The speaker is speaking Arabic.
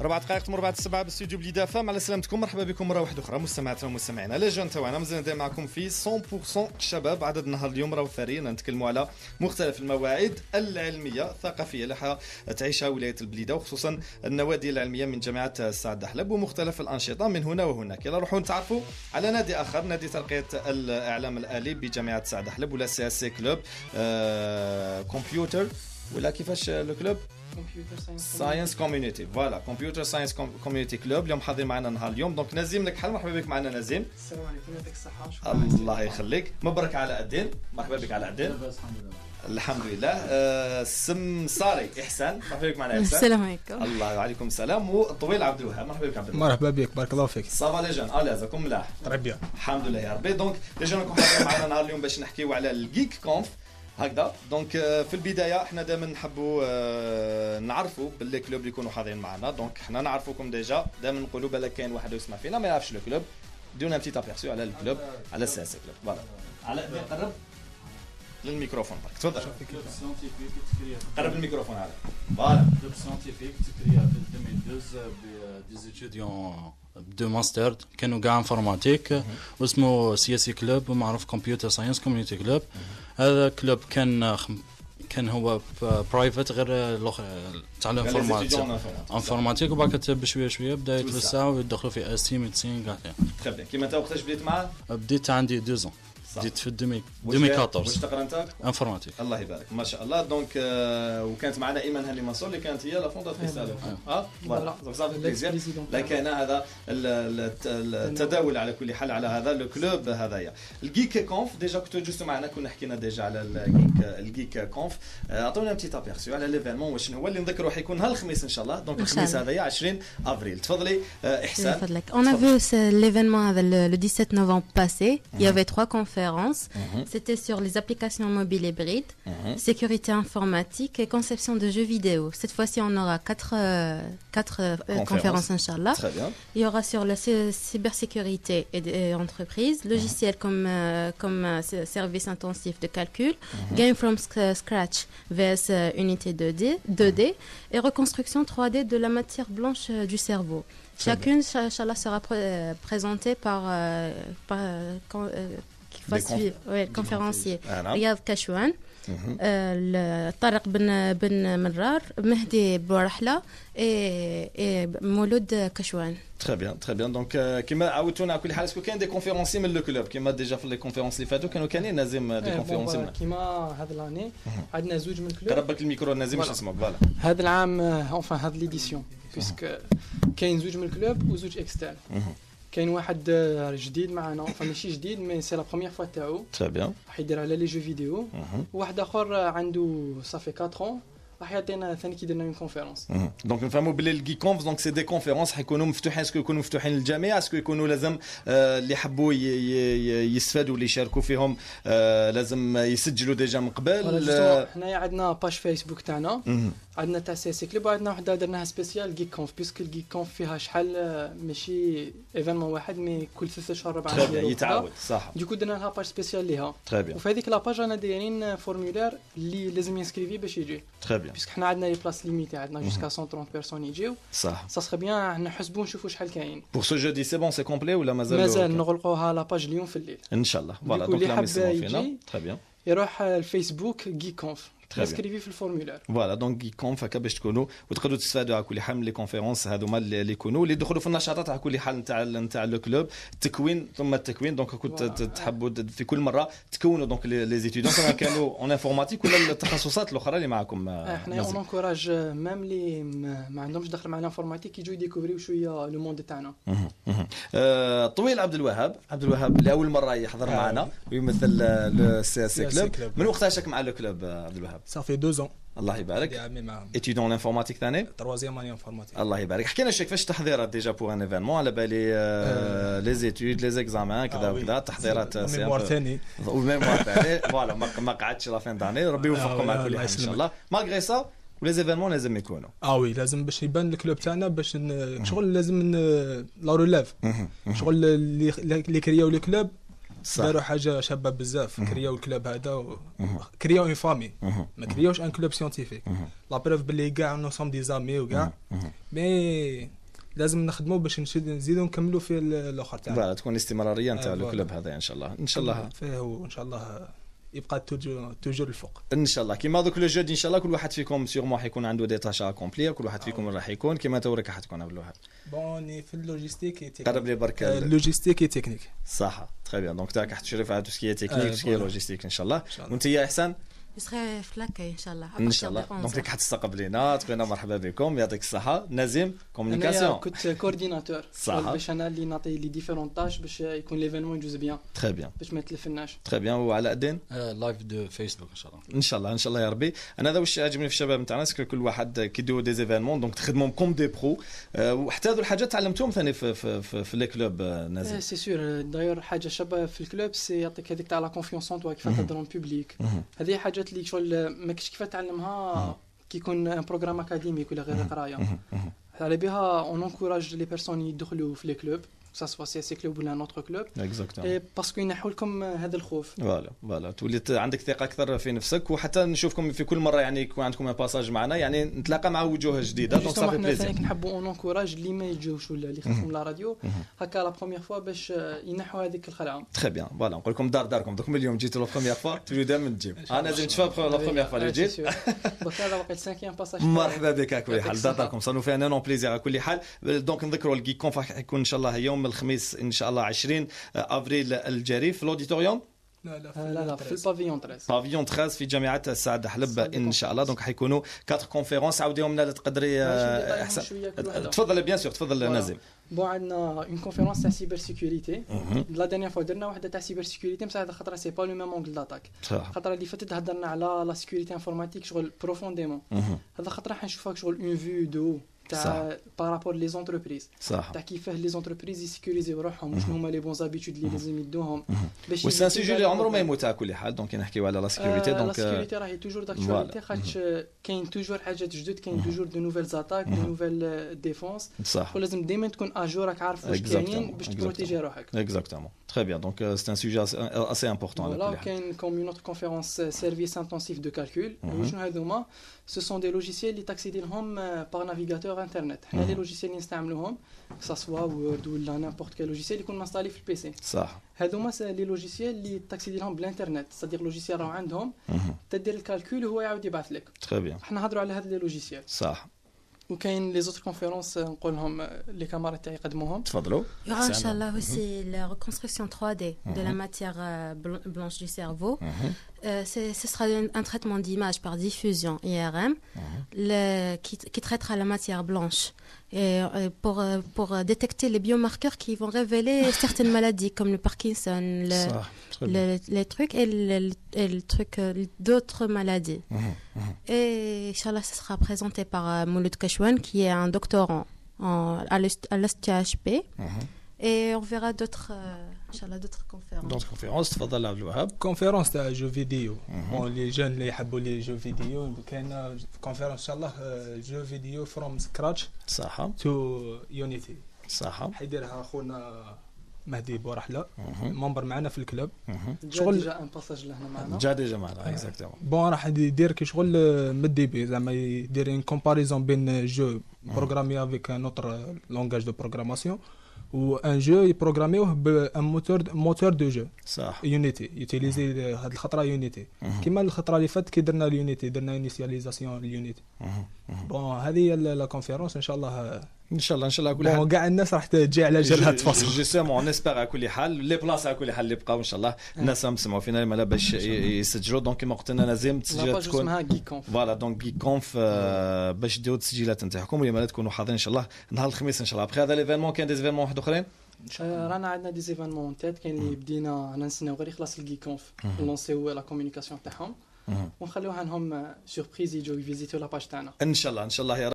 4 دقائق تمر بعد 7 باستوديو بليده فام. على سلامتكم، مرحبا بكم مره واحده اخرى مستمعاتنا ومستمعينا. لا جون تاعنا مازال ندير معكم في 100% شباب. عدد نهار اليوم راهو ثري، نتكلموا على مختلف المواعيد العلميه الثقافيه اللي تعيشها ولايه البليده، وخصوصا النوادي العلميه من جامعه سعد حلب ومختلف الانشطه من هنا وهناك. يلا نروحوا نتعرفوا على نادي اخر، نادي ترقيه الاعلام الالي بجامعه سعد حلب، ولا سي اس سي كلوب كمبيوتر، ولا كيفاش لو كلوب ساينس كوميونيتي. فوالا كمبيوتر ساينس كوميونيتي كلوب. اليوم حاضرين معنا نهار اليوم. دونك نزيم لك حل، مرحبا بك معنا نزيم. السلام عليكم، يعطيك الصحه. الله يخليك، مبارك على الدين. مرحبا بك على الدين. الحمد لله. سم صاري احسان، مرحبا بك معنا احسان. السلام عليكم. الله وعليكم السلام. وطويل عبد الوهاب، مرحبا بك عبد الوهاب. مرحبا بك، بارك الله فيك. صافا لي جون الازكم ملاح تربيه الحمد لله يا ربي. دونك لي جون راكم حاضرين معنا نهار اليوم باش نحكيو على الجيك كونف هكذا. دونك في البدايه احنا دائما نحبوا نعرفوا باللي كلوب اللي يكونوا حاضرين معنا. دونك احنا نعرفوكم ديجا، دائما نقولوا بالك كاين واحد يسمع فينا ما يعرفش الكلوب، ديونا بتيت ابيرسيو على الكلوب، على الساسي كلوب. فوالا على قرب للميكروفون برك، تفضل. قرب الميكروفون على. فوالا كلوب ساينتيفيك تكريا في 2012 بدي ستوديون دو ماستر كانوا كاع انفورماتيك، واسمه سي اس كلوب، ومعروف كمبيوتر ساينس كوميونيتي كلوب. هذا كلوب كان هو برايفت غير الاخر تاع الانفورماتيك، وبعد بشويه شويه بدا يتوسع ويدخلوا في اس تي ميديسين كاع. تري بيان. كيما انت وقتاش بديت معاه؟ بديت عندي 2 بديت في 2014. واش تقرا انت؟ انفورماتيك. الله يبارك ما شاء الله. دونك وكانت معنا ايمان هاني منصور اللي كانت هي لا فونداتريس تاعو. فوالا دونك صافي بليزير. لا كان هذا التداول على كل حال على هذا لو كلوب هذايا الجيك كونف. ديجا كنتو جوستو معنا كنا حكينا ديجا على الجيك كونف. عطونا بتيت ابيرسيو على ليفينمون واش هو اللي نذكروا راح يكون نهار الخميس ان شاء الله. دونك الخميس هذايا 20 افريل. تفضلي احسان. تفضلك. On a vu l'événement le 17 novembre passé. Il y avait 3 conférences. C'était sur les applications mobiles hybrides, sécurité informatique et conception de jeux vidéo. Cette fois-ci, on aura 4 conférences, Inch'Allah. Très bien. Il y aura sur la cybersécurité et entreprise, logiciel comme service intensif de calcul, game from scratch vs unité 2D et reconstruction 3D de la matière blanche du cerveau. Chacune, Inch'Allah, sera présentée par le conférencier Riyad Kachouan, طارق بن مرار، مهدي بورحلة et مولود كشوان. Très bien. Donc كما عاودتونا على كل حال، اسكو كاين دي كونفيرونسي من لو كلوب كما ديجا في لي كونفيرونس اللي فاتوا كانوا كاينين نازم دي كونفيرونسي كيما هذا لاني عندنا زوج من الكلوب. قربك الميكرو نازم باش نسمعك. فوالا هذا العام اونفان هذا ليديسيون بيسك كاين زوج من الكلوب وزوج اكسترن. كاين واحد جديد معنا، فماشي جديد مي سي لا بروميير فوا تاعو. تري بيان. راح يدير على لي جو فيديو. وواحد اخر عنده صافي 4 راح يعطينا ثاني كي درنا اون كونفيرونس. دونك نفهموا باللي الجي كونف دونك سي دي كونفيرونس حيكونوا مفتوحين. اسكو يكونوا مفتوحين للجميع؟ اسكو يكونوا لازم اللي يحبوا يستفادوا اللي يشاركوا فيهم لازم يسجلوا ديجا من قبل؟ حنايا عندنا باج فيسبوك تاعنا، عندنا تاع سي سي كلوب، وعندنا وحده درناها سبيسيال جيك كونف، بيسك الجيك كونف فيها شحال ماشي ايفينمون واحد مي كل 3 اشهر 4 اشهر يتعاود. صح. دوكو درنا لها باج سبيسيال ليها. تري بيان. وفي هذيك لاباج رانا دايرين فورمولير اللي لازم ينسكريفي باش يجي. تري بيان. بيسك حنا عندنا لي بلاص ليميتي، عندنا جوسكا 130 بيرسون يجيو. صح. سا سخي بيان نحسبوا نشوفوا شحال كاين. بور سو جودي سي بون سي كومبلي ولا مازال نغلقوها لاباج اليوم في الليل ان شاء الله. فوالا دونك لا ميسيون فينا. تري بيان. يروح الفيسبوك جيك كونف تسكريفي في الفورمولير. فوالا دونك جيك كونف هكا باش تكونوا وتقدروا تستفادوا على كل حال من لي كونفيرونس هذوما اللي يكونوا اللي يدخلوا في النشاطات على كل حال نتاع لو كلوب. التكوين ثم التكوين. دونك كنت تحبوا في كل مره تكونوا دونك لي زيتيديون كانوا اون انفورماتيك ولا التخصصات الاخرى اللي معكم؟ احنا اون انكوراج ميم اللي ما عندهمش دخل مع الانفورماتيك يجوا يديكوفريو شويه لو موند تاعنا. طويل عبد الوهاب لاول مره يحضر معنا ويمثل السي اس كلوب. من وقتاش مع لو كلوب عبد الوهاب؟ صافي 2 ans. الله يبارك. étudiant en informatique ثاني 3e année informatique. الله يبارك. حكينا شي كيفاش التحضيرات ديجا بور ان ايفينمون على بالي لي زيتود لي زيكزامان كذا وكذا التحضيرات ميموار ثاني وميموار ثاني. فوالا ما قعدتش لا فين داني. ربي يوفقكم مع كل حال ان شاء الله. مالغري سا ولي زيفينمون لازم يكونوا وي لازم باش يبان الكلوب تاعنا باش شغل لازم لا ريليف شغل اللي كرياو الكلوب صح. داروا حاجه شابه بزاف كرياو الكلوب هذا كرياو اون فامي ما كرياوش ان كلوب سيونتيفيك لا بروف باللي كاع نو سوم دي زامي وكاع مي لازم نخدموا باش نزيدوا نكملوا في الاخر تاعنا فوالا تكون استمراريه نتاع الكلوب هذا ان شاء الله ان شاء الله فيه وان شاء الله يبقى توجور الفوق ان شاء الله. كيما دوك لو جودي ان شاء الله كل واحد فيكم سيغمون حيكون عنده دي تاشا كومبلي كل واحد فيكم راح يكون كيما تورك حتكون عبد الوهاب بوني في اللوجيستيك تكنيك قرب لي برك اللوجيستيك تكنيك صح تري بيان دونك تاعك حتشرف على توسكي تكنيك توسكي لوجيستيك ان شاء الله. وانت يا احسان يسخي في لاكاي ان شاء الله ان شاء الله دونك لك حتستقبلينا تقولنا مرحبا بكم يعطيك الصحه. نازم كومونيكاسيون انا كنت كورديناتور صح باش انا اللي نعطي لي ديفيرون تاش باش يكون ليفينمون يجوز بيان تري بيان باش ما يتلفناش تري بيان. وعلى الدين لايف دو فيسبوك ان شاء الله ان شاء الله ان شاء الله يا ربي. انا هذا واش عجبني في الشباب نتاعنا كل واحد كيديروا دي زيفينمون دونك تخدموا كوم دي برو وحتى هذو الحاجات تعلمتهم ثاني في لي كلوب نازم سي سور داير حاجه شابه في الكلوب سي يعطيك هذيك تاع لا كونفيونس اون توا كيف تهضر اون بوبليك هذه حاجات اللي شغل ماكش كيف تعلمها كي يكون ان بروغرام اكاديميك ولا غير قرايه على بها اون انكوراج لي بيرسون يدخلوا في لي كلوب سوا سي سي كلوب ولا نوتر كلوب اكزاكتومون باسكو ينحوا لكم هذا الخوف. فوالا تولي عندك ثقه اكثر في نفسك وحتى نشوفكم في كل مره يعني يكون عندكم باساج معنا يعني نتلاقى مع وجوه جديده دونك صافي بليزير. احنا نحبوا اون انكوراج اللي ما يجوش ولا اللي يخدموا لا راديو هكا لا بروميير فوا باش ينحوا هذيك الخلعه. تري بيان فوالا نقول لكم داركم دوك اليوم جيتوا لا بروميير فوا تولوا دائما تجيب انا لازم تشوف لا بروميير فوا اللي جيت دونك هذا وقت السانكيام باساج. مرحبا بك على كل حال داركم صانو فيها نون بليزير على كل حال. دونك نذكروا الجيك كونف راح يكون ان شاء الله يوم الخميس ان شاء الله 20 افريل الجاري في الاوديتوريوم لا في البافيون 13 بافيون 13 في جامعه السعد حلب ان شاء الله. دونك حيكونوا 4 كونفيرونس عاوديهم لنا تقدري احسن. تفضل بيان سور تفضل نازم. بون عندنا اون كونفيرونس تاع سيبر سيكوريتي لا دانيير فوا درنا واحده تاع سيبر سيكوريتي بصح هذا خطره سي با لو ميم اونغل داتاك. خطره اللي فاتت هضرنا على لا سيكوريتي انفورماتيك شغل بروفونديمون هذا خطره حنشوفها شغل اون فيو دو تاع بارابور لي زونتربريز تاع كيفاه لي زونتربريز يسيكوريزيو روحهم وشنو هما لي بون زابيتود اللي لازم يدوهم باش وسان سوجي اللي عمره ما يموت على كل حال. دونك نحكيو على لا سيكوريتي دونك لا سيكوريتي راهي توجور داكتواليتي خاطش كاين توجور حاجات جدد كاين توجور دو نوفيل زاتاك دو نوفيل ديفونس ولازم ديما تكون اجور راك عارف واش كاين باش تبروتيجي روحك. اكزاكتومون تري بيان دونك سي ان سوجي اسي امبورطون على كل حال. كاين كوم اون اوتر كونفيرونس سيرفيس انتنسيف دو كالكول وشنو هذوما ce sont des logiciels اللي تاكسيدي لهم par navigateur internet. حنا لي لوجيسيال اللي نستعملوهم سوا وورد ولا نيمبورت كال لوجيسيال يكون مانستالي في البي سي صح. هذوما لي لوجيسيال اللي تاكسيدي لهم بالانترنت صديق لوجيسيال راهو عندهم تدير الكالكول وهو يعاود يبعث لك. تري بيان حنا هضروا على هاد لي لوجيسيال صح. وكاين لي زوتر كونفيرونس نقول لهم لي كامارات تاعي يقدموهم. تفضلوا. ان شاء الله aussi la reconstruction 3D de la matière blanche du cerveau. Ce sera un traitement d'image par diffusion IRM qui traitera la matière blanche et pour détecter les biomarqueurs qui vont révéler certaines maladies comme le Parkinson, les trucs et le truc d'autres maladies. Et Inch'Allah, ce sera présenté par Mouloud Kachouane qui est un doctorant à l'STHP. Et on verra d'autres conférences. D'autres conférences, تفضل عبد الوهاب. كونفيرونس تاع جو فيديو بون لي جون اللي يحبوا لي جو فيديو كاين كونفيرونس ان شاء الله جو فيديو فروم سكراتش صح تو يونيتي صح. حيديرها اخونا مهدي بورحله ممبر معنا في الكلوب شغل جا ان باساج لهنا معنا جا ديجا معنا اكزاكتومون. بون راح يدير كي شغل من الديبي زعما يدير ان كومباريزون بين جو بروغرامي افيك ان اوتر لونغاج دو بروغراماسيون و ان جو يبروغراميوه بان موتور دو جو صح. يونيتي يوتيليزي هاد الخطره يونيتي كيما الخطره اللي فاتت كي درنا اليونيتي درنا انيسياليزاسيون اليونيتي. بون هذه لا كونفيرونس ان شاء الله ان شاء الله كل حال كاع الناس راح تجي على جالها تفاصيل جيسيمون نسبر على كل حال لي بلاص على كل حال اللي بقاو ان شاء الله الناس مسمعوا فينا مالا باش يسجلوا. دونك كما قلت لنا لازم التسجيلات تكون فوالا دونك جيك كونف باش ديروا التسجيلات نتاعكم ولا تكونوا حاضرين ان شاء الله نهار الخميس ان شاء الله. ابخي هذا ليفينمون كاين دي زيفينمون واحد اخرين رانا عندنا دي زيفينمون تاع كاين اللي بدينا انا نستناو غير يخلص الجي كونف نلونسيو لا كومونيكاسيون تاعهم ونخليوها لهم سوربريز يجوا يفيزيتو لاباج تاعنا ان شاء الله يا